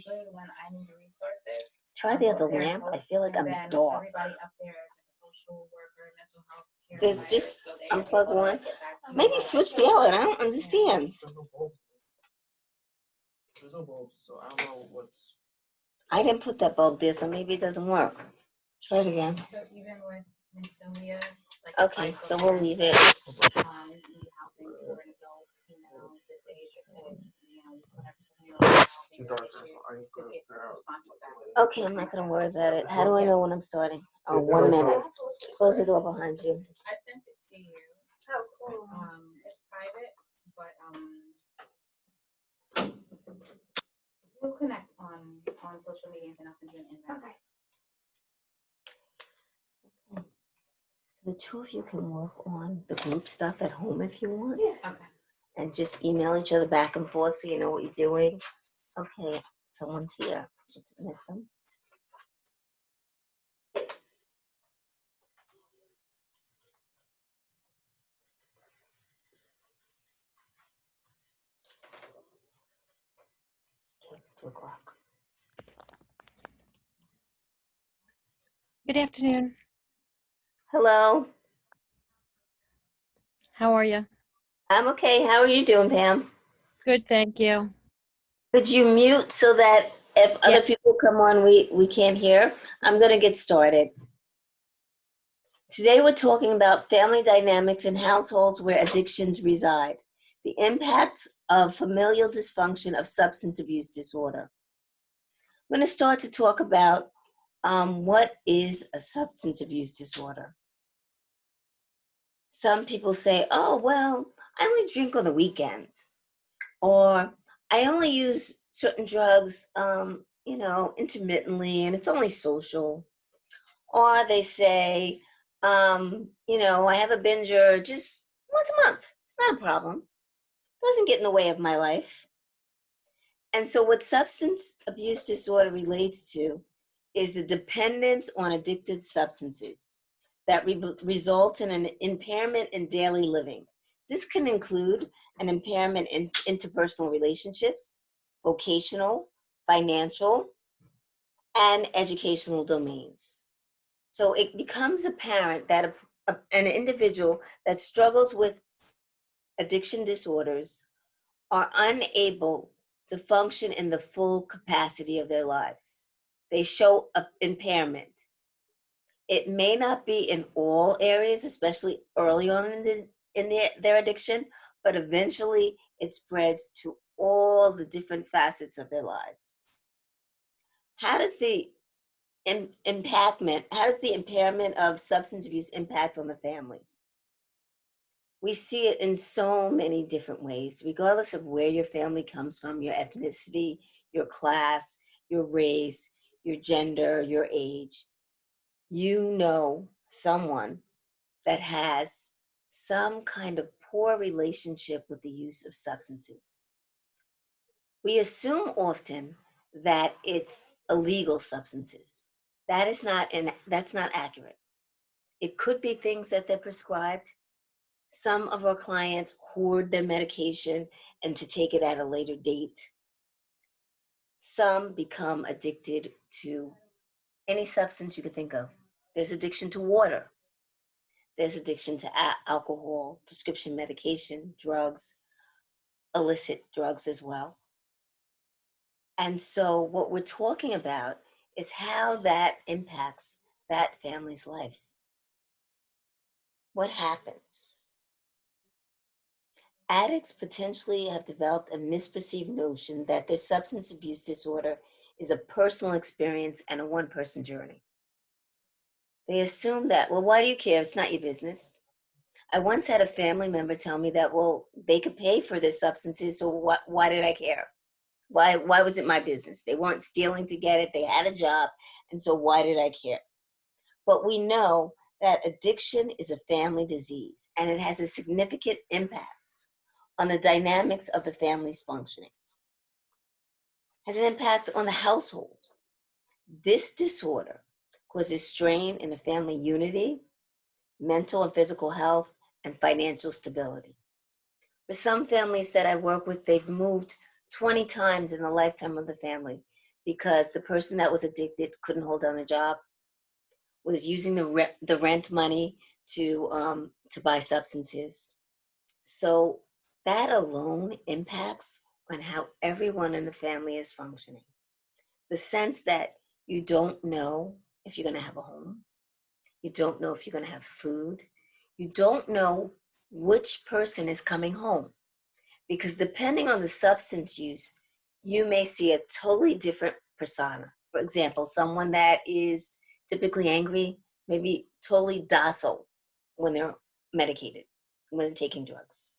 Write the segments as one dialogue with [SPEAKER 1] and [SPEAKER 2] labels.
[SPEAKER 1] usually when I need resources.
[SPEAKER 2] Try the other lamp. I feel like I'm a dog.
[SPEAKER 1] Everybody up there is like a social worker, mental health care
[SPEAKER 2] There's
[SPEAKER 1] provider,
[SPEAKER 2] just
[SPEAKER 1] so they
[SPEAKER 2] unplug
[SPEAKER 1] will,
[SPEAKER 2] one.
[SPEAKER 1] like, get back to you
[SPEAKER 2] Maybe
[SPEAKER 1] on
[SPEAKER 2] switch
[SPEAKER 1] that.
[SPEAKER 2] the outlet. I don't understand.
[SPEAKER 3] There's no bulbs, so I don't know what's.
[SPEAKER 2] I didn't put that bulb there, so maybe it doesn't work. Try it again.
[SPEAKER 1] So even with Miss Sylvia, like
[SPEAKER 2] Okay,
[SPEAKER 1] if I
[SPEAKER 2] so
[SPEAKER 1] go
[SPEAKER 2] we'll
[SPEAKER 1] there,
[SPEAKER 2] leave it.
[SPEAKER 1] we need housing for an adult, this age, or, whatever, housing issues, to get responses back.
[SPEAKER 2] Okay, I'm not gonna worry about it. How do I know when I'm starting? Oh, 1 minute. Close the door behind you.
[SPEAKER 1] I sent it to you. It's private, but we'll connect on social media, and then I'll send you an invite.
[SPEAKER 4] Okay.
[SPEAKER 2] So the two of you can work on the group stuff at home if you want.
[SPEAKER 1] Okay.
[SPEAKER 2] And just email each other back and forth so you know what you're doing. Okay, someone's here. Let's admit them. Okay, it's 2:00.
[SPEAKER 5] Good afternoon.
[SPEAKER 2] Hello.
[SPEAKER 5] How are you?
[SPEAKER 2] I'm okay. How are you doing, Pam?
[SPEAKER 5] Good, thank you.
[SPEAKER 2] Could you mute so that if other people come on, we can't hear? I'm going to get started. Today we're talking about family dynamics in households where addictions reside, the impacts of familial dysfunction of substance abuse disorder. I'm going to start to talk about what is a substance abuse disorder. Some people say, oh, well, I only drink on the weekends, or I only use certain drugs, intermittently, and it's only social. Or they say, I have a binger just once a month. It's not a problem. It doesn't get in the way of my life. And so what substance abuse disorder relates to is the dependence on addictive substances that result in an impairment in daily living. This can include an impairment in interpersonal relationships, vocational, financial, and educational domains. So it becomes apparent that an individual that struggles with addiction disorders are unable to function in the full capacity of their lives. They show impairment. It may not be in all areas, especially early on in their addiction, but eventually it spreads to all the different facets of their lives. How does the impairment of substance abuse impact on the family? We see it in so many different ways, regardless of where your family comes from, your ethnicity, your class, your race, your gender, your age. You know someone that has some kind of poor relationship with the use of substances. We assume often that it's illegal substances. That's not accurate. It could be things that they're prescribed. Some of our clients hoard their medication and to take it at a later date. Some become addicted to any substance you could think of. There's addiction to water. There's addiction to alcohol, prescription medication, drugs, illicit drugs as well. And so what we're talking about is how that impacts that family's life. What happens? Addicts potentially have developed a misperceived notion that their substance abuse disorder is a personal experience and a one-person journey. They assume that, well, why do you care? It's not your business. I once had a family member tell me that, well, they could pay for their substances, so why did I care? Why was it my business? They weren't stealing to get it. They had a job, and so why did I care? But we know that addiction is a family disease, and it has a significant impact on the dynamics of the family's functioning. Has an impact on the household. This disorder causes strain in the family unity, mental and physical health, and financial stability. For some families that I work with, they've moved 20 times in the lifetime of the family because the person that was addicted couldn't hold down a job, was using the rent money to buy substances. So that alone impacts on how everyone in the family is functioning. The sense that you don't know if you're going to have a home, you don't know if you're going to have food, you don't know which person is coming home. Because depending on the substance use, you may see a totally different persona. For example, someone that is typically angry may be totally docile when they're medicated, when they're taking drugs.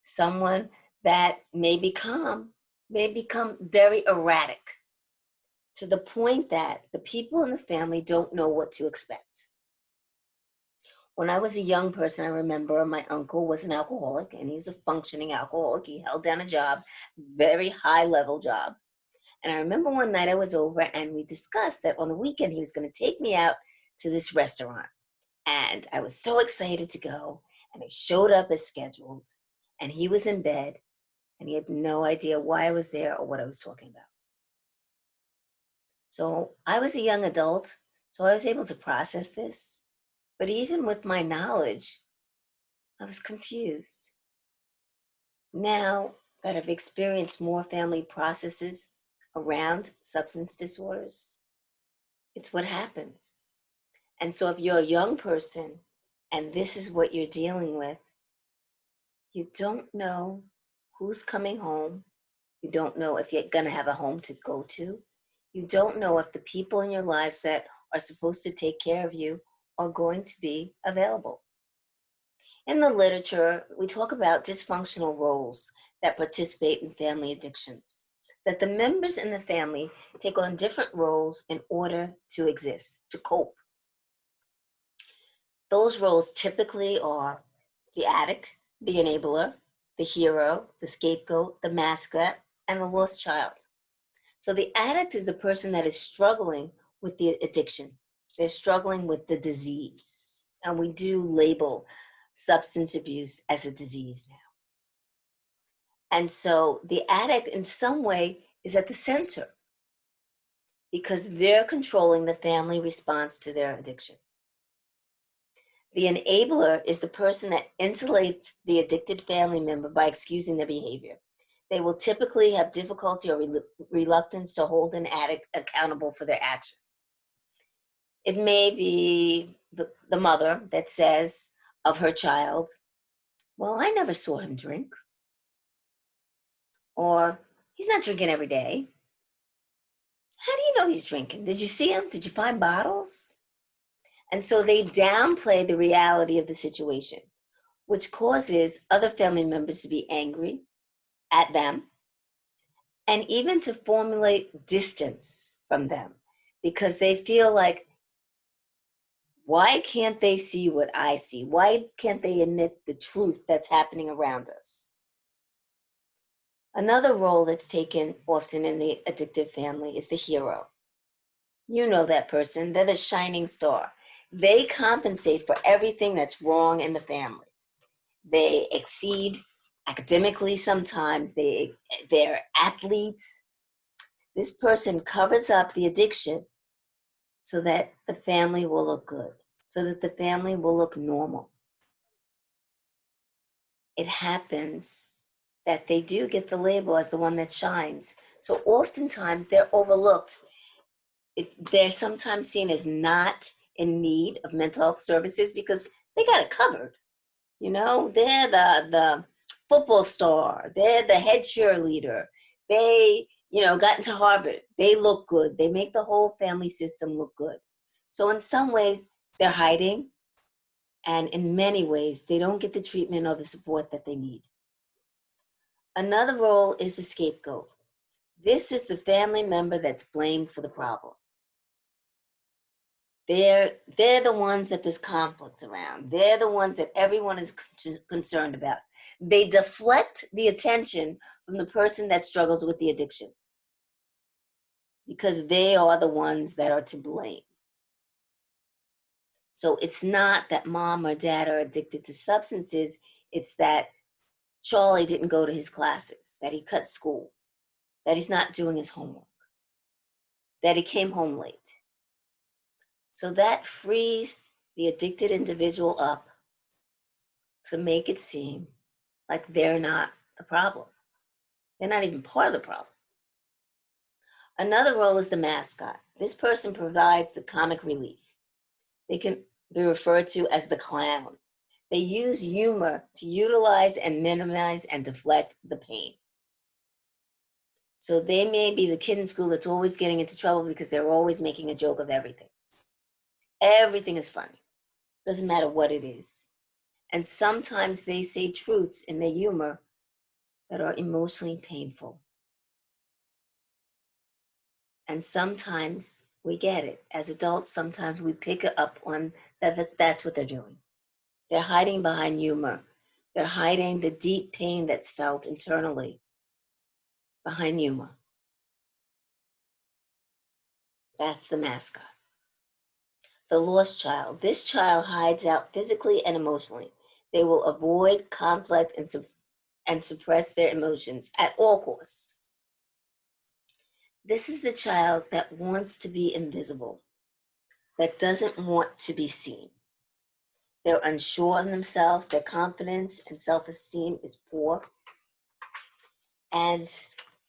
[SPEAKER 2] Someone that may be calm may become very erratic, to the point that the people in the family don't know what to expect. When I was a young person, I remember my uncle was an alcoholic, and he was a functioning alcoholic. He held down a job, very high level job. And I remember one night I was over and we discussed that on the weekend he was going to take me out to this restaurant. And I was so excited to go, and I showed up as scheduled, and he was in bed, and he had no idea why I was there or what I was talking about. So I was a young adult, so I was able to process this. But even with my knowledge, I was confused. Now that I've experienced more family processes around substance disorders, it's what happens. And so if you're a young person and this is what you're dealing with, you don't know who's coming home. You don't know if you're going to have a home to go to. You don't know if the people in your lives that are supposed to take care of you are going to be available. In the literature, we talk about dysfunctional roles that participate in family addictions, that the members in the family take on different roles in order to exist, to cope. Those roles typically are the addict, the enabler, the hero, the scapegoat, the mascot, and the lost child. So the addict is the person that is struggling with the addiction. They're struggling with the disease. And we do label substance abuse as a disease now. And so the addict in some way is at the center because they're controlling the family response to their addiction. The enabler is the person that insulates the addicted family member by excusing their behavior. They will typically have difficulty or reluctance to hold an addict accountable for their action. It may be the mother that says of her child, well, I never saw him drink. Or he's not drinking every day. How do you know he's drinking? Did you see him? Did you find bottles? And so they downplay the reality of the situation, which causes other family members to be angry at them and even to formulate distance from them because they feel like, why can't they see what I see? Why can't they admit the truth that's happening around us? Another role that's taken often in the addictive family is the hero. You know that person, they're the shining star. They compensate for everything that's wrong in the family. They exceed academically sometimes, they're athletes. This person covers up the addiction so that the family will look good, so that the family will look normal. It happens that they do get the label as the one that shines. So oftentimes they're overlooked. They're sometimes seen as not in need of mental health services because they got it covered. You know, they're the football star. They're the head cheerleader. They, got into Harvard. They look good. They make the whole family system look good. So in some ways, they're hiding. And in many ways, they don't get the treatment or the support that they need. Another role is the scapegoat. This is the family member that's blamed for the problem. They're the ones that there's conflicts around. They're the ones that everyone is concerned about. They deflect the attention from the person that struggles with the addiction because they are the ones that are to blame. So it's not that mom or dad are addicted to substances. It's that Charlie didn't go to his classes, that he cut school, that he's not doing his homework. that he came home late. So that frees the addicted individual up to make it seem like they're not the problem. They're not even part of the problem. Another role is the mascot. This person provides the comic relief. They can be referred to as the clown. They use humor to utilize and minimize and deflect the pain. So they may be the kid in school that's always getting into trouble because they're always making a joke of everything. Everything is funny. Doesn't matter what it is. And sometimes they say truths in their humor that are emotionally painful. And sometimes we get it. As adults, sometimes we pick it up on that's what they're doing. They're hiding behind humor. They're hiding the deep pain that's felt internally behind humor. That's the mascot. The lost child. This child hides out physically and emotionally. They will avoid conflict and suppress their emotions at all costs. This is the child that wants to be invisible, that doesn't want to be seen. They're unsure of themselves, their confidence and self-esteem is poor, and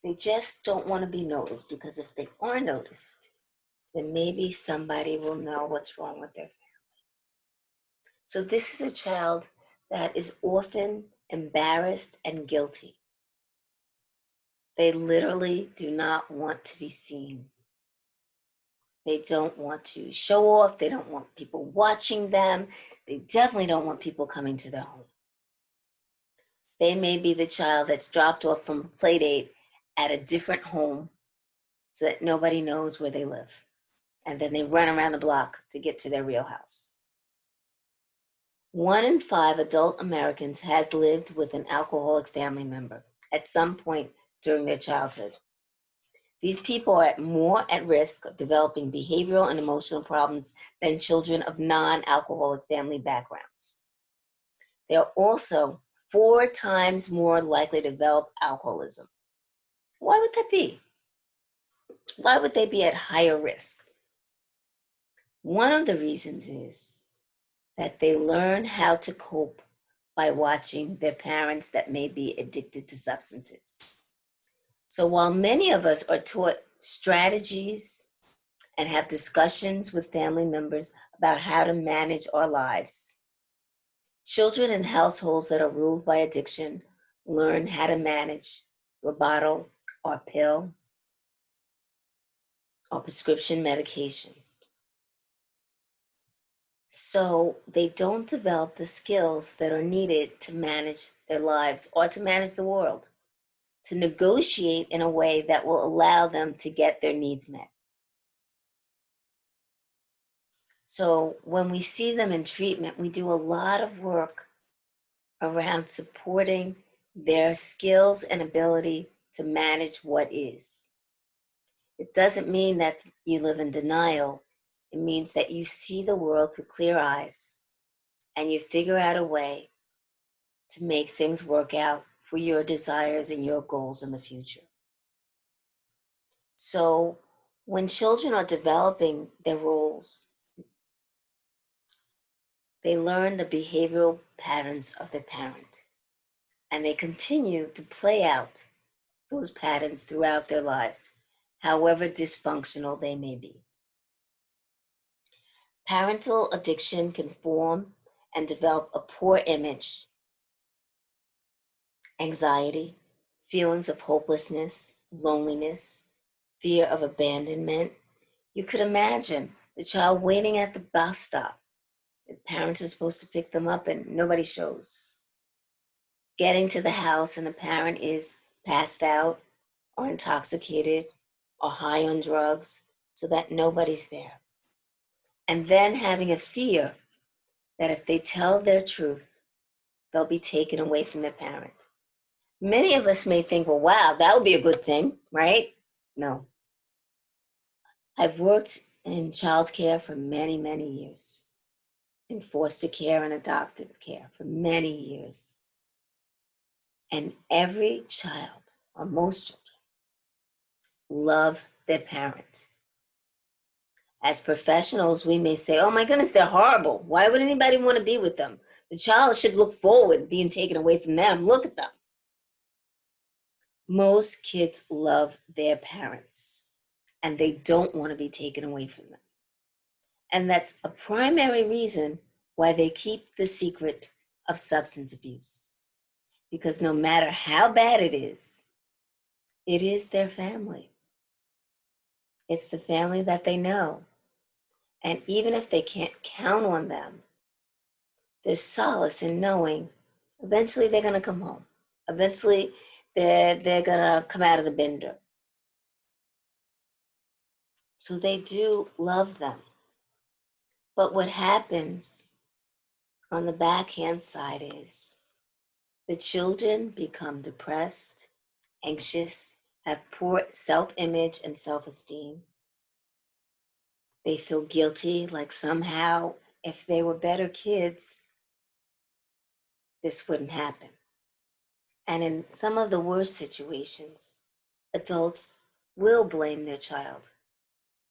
[SPEAKER 2] they just don't want to be noticed, because if they are noticed, then maybe somebody will know what's wrong with their family. So this is a child that is often embarrassed and guilty. They literally do not want to be seen. They don't want to show off. They don't want people watching them. They definitely don't want people coming to their home. They may be the child that's dropped off from a play date at a different home so that nobody knows where they live. And then they run around the block to get to their real house. 1 in 5 adult Americans has lived with an alcoholic family member at some point during their childhood. These people are more at risk of developing behavioral and emotional problems than children of non-alcoholic family backgrounds. They are also 4 times more likely to develop alcoholism. Why would that be? Why would they be at higher risk? One of the reasons is that they learn how to cope by watching their parents that may be addicted to substances. So while many of us are taught strategies and have discussions with family members about how to manage our lives, children in households that are ruled by addiction learn how to manage a bottle or pill or prescription medication. So they don't develop the skills that are needed to manage their lives or to manage the world, to negotiate in a way that will allow them to get their needs met. So when we see them in treatment, we do a lot of work around supporting their skills and ability to manage what is. It doesn't mean that you live in denial. It means that you see the world with clear eyes and you figure out a way to make things work out for your desires and your goals in the future. So when children are developing their roles, they learn the behavioral patterns of their parent, and they continue to play out those patterns throughout their lives, however dysfunctional they may be. Parental addiction can form and develop a poor image, anxiety, feelings of hopelessness, loneliness, fear of abandonment. You could imagine the child waiting at the bus stop. The parents are supposed to pick them up and nobody shows. Getting to the house and the parent is passed out or intoxicated or high on drugs so that nobody's there. And then having a fear that if they tell their truth, they'll be taken away from their parent. Many of us may think, well, wow, that would be a good thing, right? No. I've worked in childcare for many, many years, in foster care and adoptive care for many years. And every child, or most children, love their parent. As professionals, we may say, oh my goodness, they're horrible. Why would anybody want to be with them? The child should look forward being taken away from them. Look at them. Most kids love their parents and they don't want to be taken away from them. And that's a primary reason why they keep the secret of substance abuse. Because no matter how bad it is their family. It's the family that they know. And even if they can't count on them, there's solace in knowing eventually they're going to come home. Eventually they're going to come out of the bender. So they do love them. But what happens on the backhand side is the children become depressed, anxious, have poor self-image and self-esteem. They feel guilty, like somehow if they were better kids, this wouldn't happen. And in some of the worst situations, adults will blame their child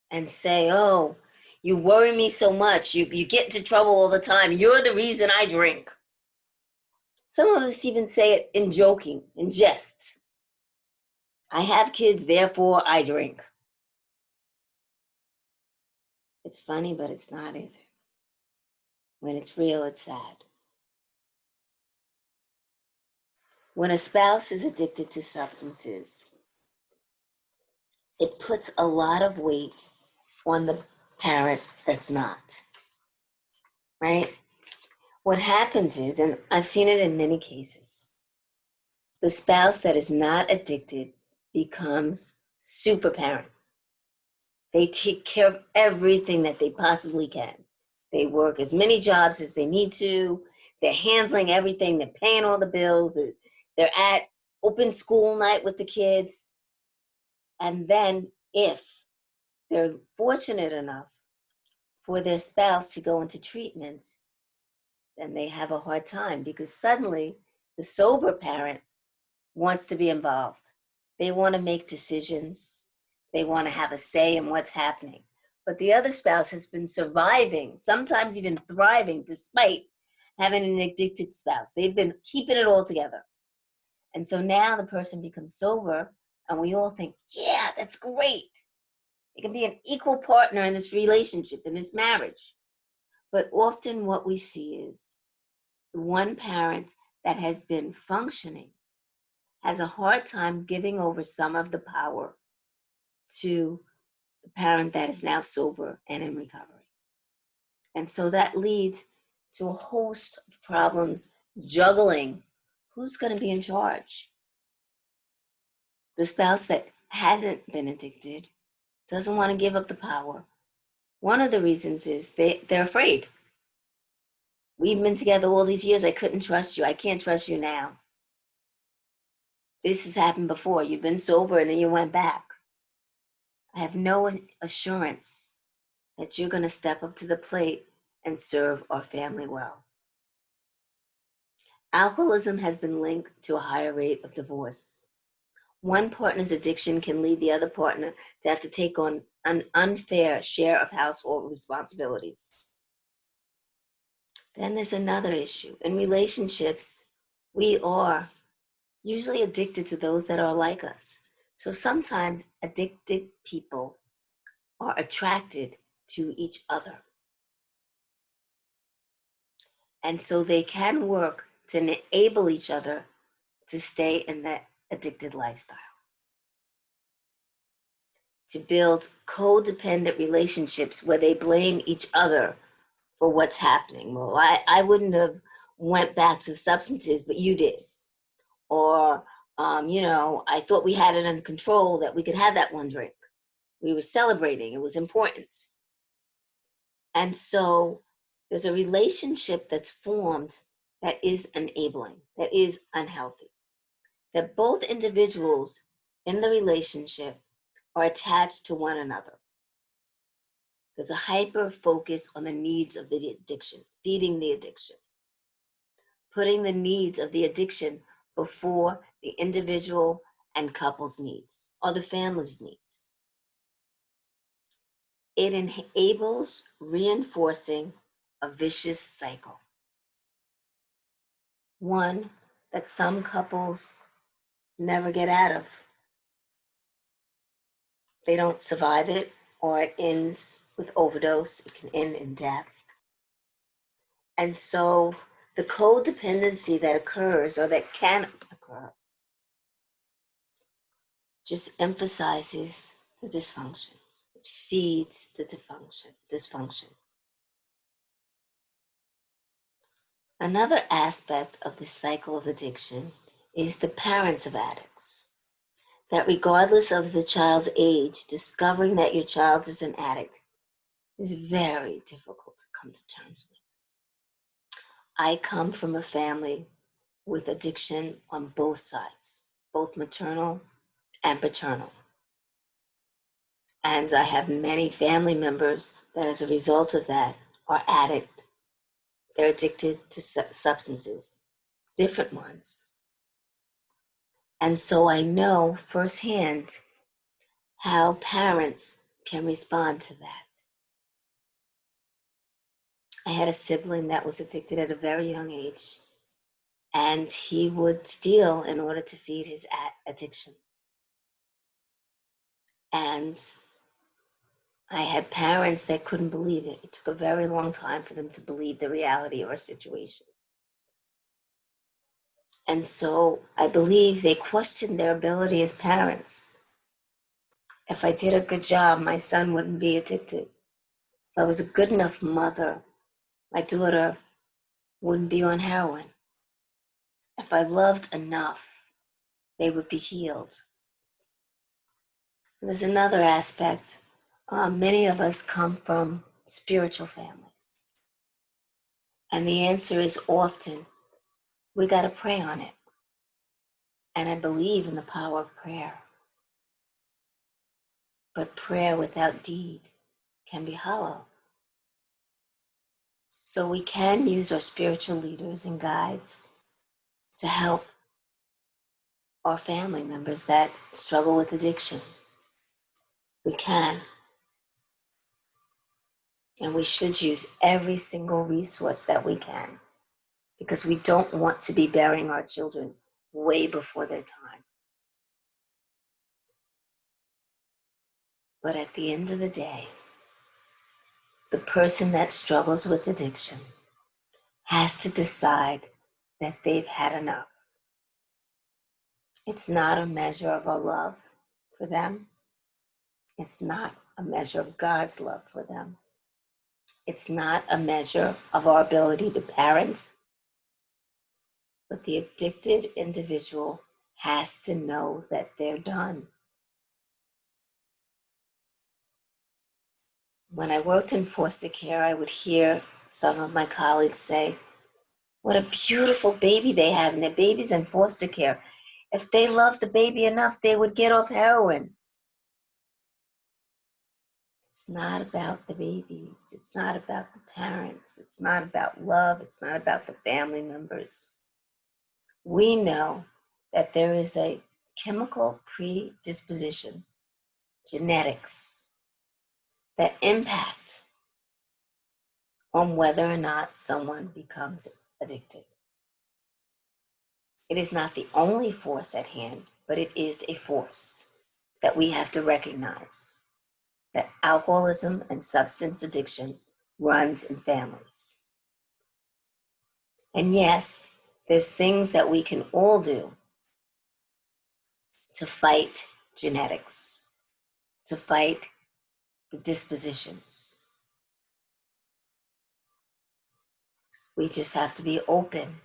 [SPEAKER 2] and say, oh, you worry me so much. You get into trouble all the time. You're the reason I drink. Some of us even say it in joking, in jest. I have kids, therefore I drink. It's funny, but it's not, is it? When it's real, it's sad. When a spouse is addicted to substances, it puts a lot of weight on the parent that's not, right? What happens is, and I've seen it in many cases, the spouse that is not addicted becomes super parent. They take care of everything that they possibly can. They work as many jobs as they need to. They're handling everything. They're paying all the bills. They're at open school night with the kids. And then if they're fortunate enough for their spouse to go into treatment, then they have a hard time because suddenly the sober parent wants to be involved. They want to make decisions. They want to have a say in what's happening. But the other spouse has been surviving, sometimes even thriving, despite having an addicted spouse. They've been keeping it all together. And so now the person becomes sober, and we all think, yeah, that's great. They can be an equal partner in this relationship, in this marriage. But often what we see is the one parent that has been functioning has a hard time giving over some of the power to the parent that is now sober and in recovery. And so that leads to a host of problems juggling who's going to be in charge. The spouse that hasn't been addicted doesn't want to give up the power. One of the reasons is they're afraid. We've been together all these years. I couldn't trust you. I can't trust you now. This has happened before. You've been sober and then you went back. I have no assurance that you're going to step up to the plate and serve our family well. Alcoholism has been linked to a higher rate of divorce. One partner's addiction can lead the other partner to have to take on an unfair share of household responsibilities. Then there's another issue. In relationships, we are usually addicted to those that are like us. So sometimes addicted people are attracted to each other. And so they can work to enable each other to stay in that addicted lifestyle. To build codependent relationships where they blame each other for what's happening. Well, I wouldn't have went back to substances, but you did. Or, I thought we had it under control, that we could have that one drink. We were celebrating, it was important. And so there's a relationship that's formed that is enabling, that is unhealthy. That both individuals in the relationship are attached to one another. There's a hyper focus on the needs of the addiction, feeding the addiction, putting the needs of the addiction before the individual and couple's needs or the family's needs. it enables reinforcing a vicious cycle. One that some couples never get out of. They don't survive it, or it ends with overdose. It can end in death. And so the codependency that occurs, or that can occur, just emphasizes the dysfunction. It feeds the dysfunction. Another aspect of the cycle of addiction is the parents of addicts. That regardless of the child's age, discovering that your child is an addict is very difficult to come to terms with. I come from a family with addiction on both sides, both maternal and paternal. And I have many family members that as a result of that are addicts. They're addicted to substances, different ones. And so I know firsthand how parents can respond to that. I had a sibling that was addicted at a very young age, and he would steal in order to feed his addiction. And I had parents that couldn't believe it. It took a very long time for them to believe the reality of our situation. And so I believe they questioned their ability as parents. If I did a good job, my son wouldn't be addicted. If I was a good enough mother, my daughter wouldn't be on heroin. If I loved enough, they would be healed. And there's another aspect. Many of us come from spiritual families. And the answer is often, we got to pray on it. And I believe in the power of prayer. But prayer without deed can be hollow. So we can use our spiritual leaders and guides to help our family members that struggle with addiction. We can. And we should use every single resource that we can, because we don't want to be burying our children way before their time. But at the end of the day, the person that struggles with addiction has to decide that they've had enough. It's not a measure of our love for them. It's not a measure of God's love for them. It's not a measure of our ability to parent. But the addicted individual has to know that they're done. When I worked in foster care, I would hear some of my colleagues say, what a beautiful baby they have, and their baby's in foster care. If they loved the baby enough, they would get off heroin. It's not about the babies. It's not about the parents. It's not about love. It's not about the family members. We know that there is a chemical predisposition, genetics, that impact on whether or not someone becomes addicted. It is not the only force at hand, but it is a force that we have to recognize, that alcoholism and substance addiction runs in families. And yes, there's things that we can all do to fight genetics, to fight the dispositions. We just have to be open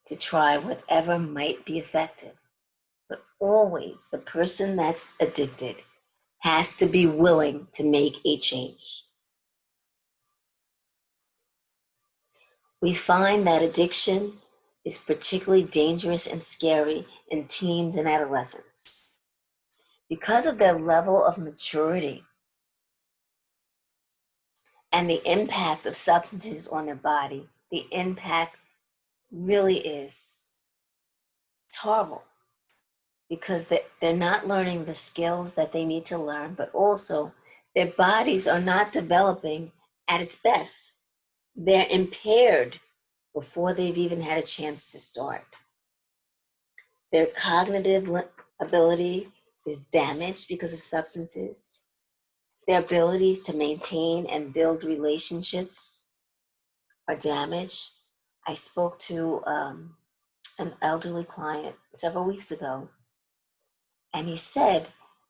[SPEAKER 2] to try whatever might be effective. But always the person that's addicted has to be willing to make a change. We find that addiction is particularly dangerous and scary in teens and adolescents. Because of their level of maturity and the impact of substances on their body, the impact really is horrible, because they're not learning the skills that they need to learn, but also Their bodies are not developing at its best. They're impaired before they've even had a chance to start. Their cognitive ability is damaged because of substances. Their abilities to maintain and build relationships are damaged. I spoke to an elderly client several weeks ago, and he said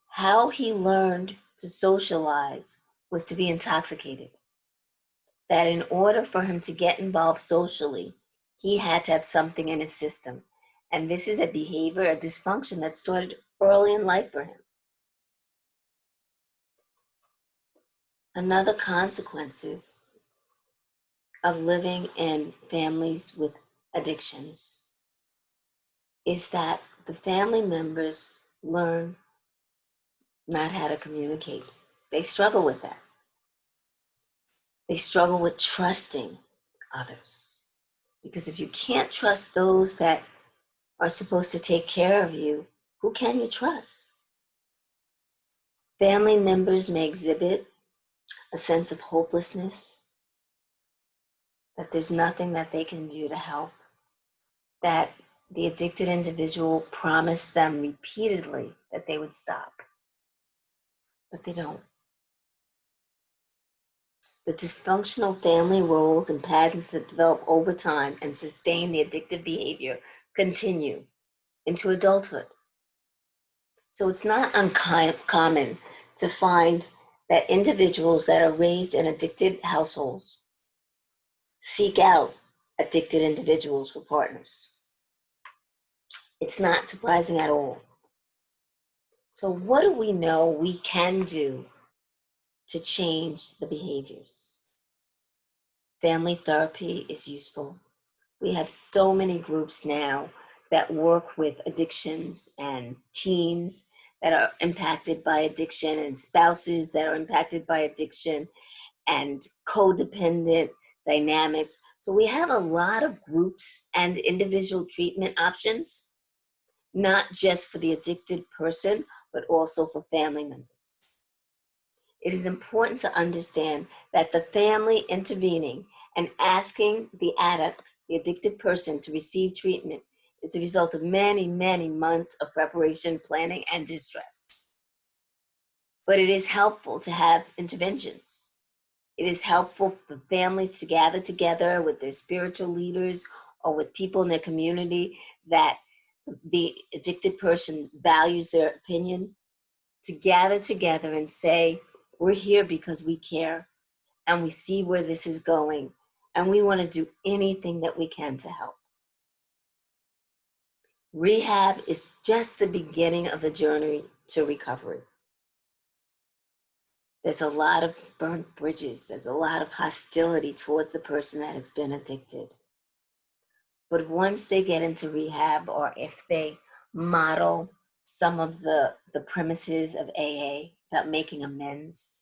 [SPEAKER 2] how he learned to socialize was to be intoxicated. That in order for him to get involved socially, he had to have something in his system. And this is a behavior, a dysfunction that started early in life for him. Another consequences of living in families with addictions is that the family members learn not how to communicate. They struggle with that. They struggle with trusting others. Because if you can't trust those that are supposed to take care of you, who can you trust? Family members may exhibit a sense of hopelessness, that there's nothing that they can do to help, that the addicted individual promised them repeatedly that they would stop, but they don't. The dysfunctional family roles and patterns that develop over time and sustain the addictive behavior continue into adulthood. So it's not uncommon to find that individuals that are raised in addicted households seek out addicted individuals for partners. It's not surprising at all. So what do we know we can do to change the behaviors? Family therapy is useful. We have so many groups now that work with addictions and teens that are impacted by addiction and spouses that are impacted by addiction and codependent dynamics. So we have a lot of groups and individual treatment options, not just for the addicted person, but also for family members. It is important to understand that the family intervening and asking the addict, the addicted person, to receive treatment is the result of many, many months of preparation, planning, and distress. But it is helpful to have interventions. It is helpful for families to gather together with their spiritual leaders or with people in their community that the addicted person values their opinion, to gather together and say, we're here because we care and we see where this is going and we want to do anything that we can to help. Rehab is just the beginning of the journey to recovery. There's a lot of burnt bridges. There's a lot of hostility towards the person that has been addicted. But once they get into rehab, or if they model some of the premises of AA about making amends,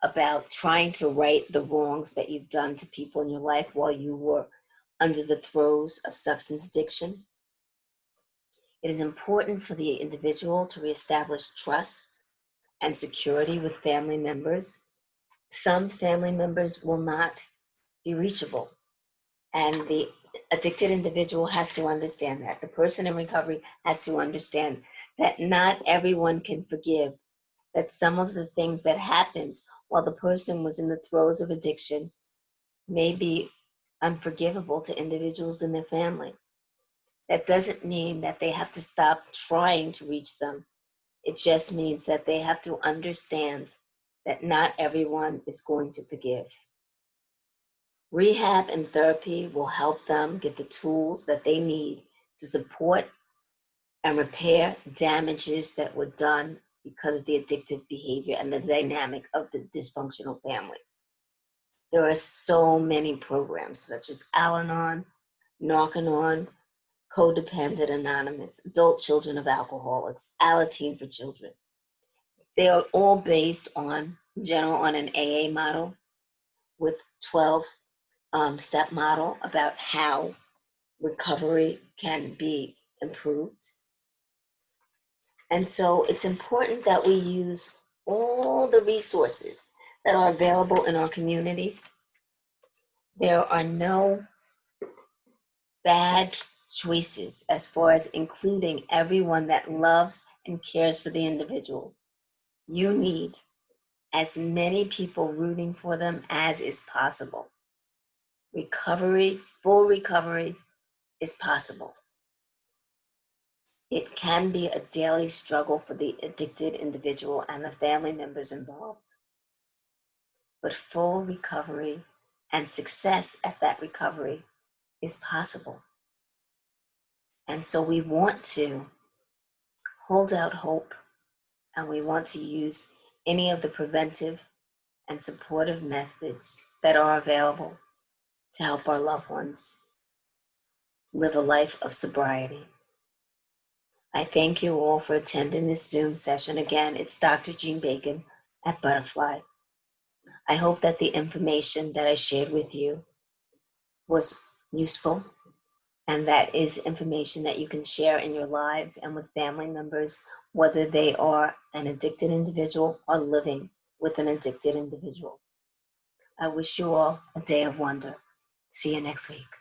[SPEAKER 2] about trying to right the wrongs that you've done to people in your life while you were under the throes of substance addiction, it is important for the individual to reestablish trust and security with family members. Some family members will not be reachable, and the addicted individual has to understand that. The person in recovery has to understand that not everyone can forgive, that some of the things that happened while the person was in the throes of addiction may be unforgivable to individuals in their family. That doesn't mean that they have to stop trying to reach them. It just means that they have to understand that not everyone is going to forgive. Rehab and therapy will help them get the tools that they need to support and repair damages that were done because of the addictive behavior and the dynamic of the dysfunctional family. There are so many programs such as Al-Anon, Narconon, Codependent Anonymous, Adult Children of Alcoholics, Alateen for Children. They are all based on an AA model with 12 step model about how recovery can be improved. And so it's important that we use all the resources that are available in our communities. There are no bad choices as far as including everyone that loves and cares for the individual. You need as many people rooting for them as is possible. Recovery, full recovery is possible. It can be a daily struggle for the addicted individual and the family members involved. But full recovery and success at that recovery is possible. And so we want to hold out hope, and we want to use any of the preventive and supportive methods that are available to help our loved ones live a life of sobriety. I thank you all for attending this Zoom session. Again, it's Dr. Jean Bacon at Butterfly. I hope that the information that I shared with you was useful, and that is information that you can share in your lives and with family members, whether they are an addicted individual or living with an addicted individual. I wish you all a day of wonder. See you next week.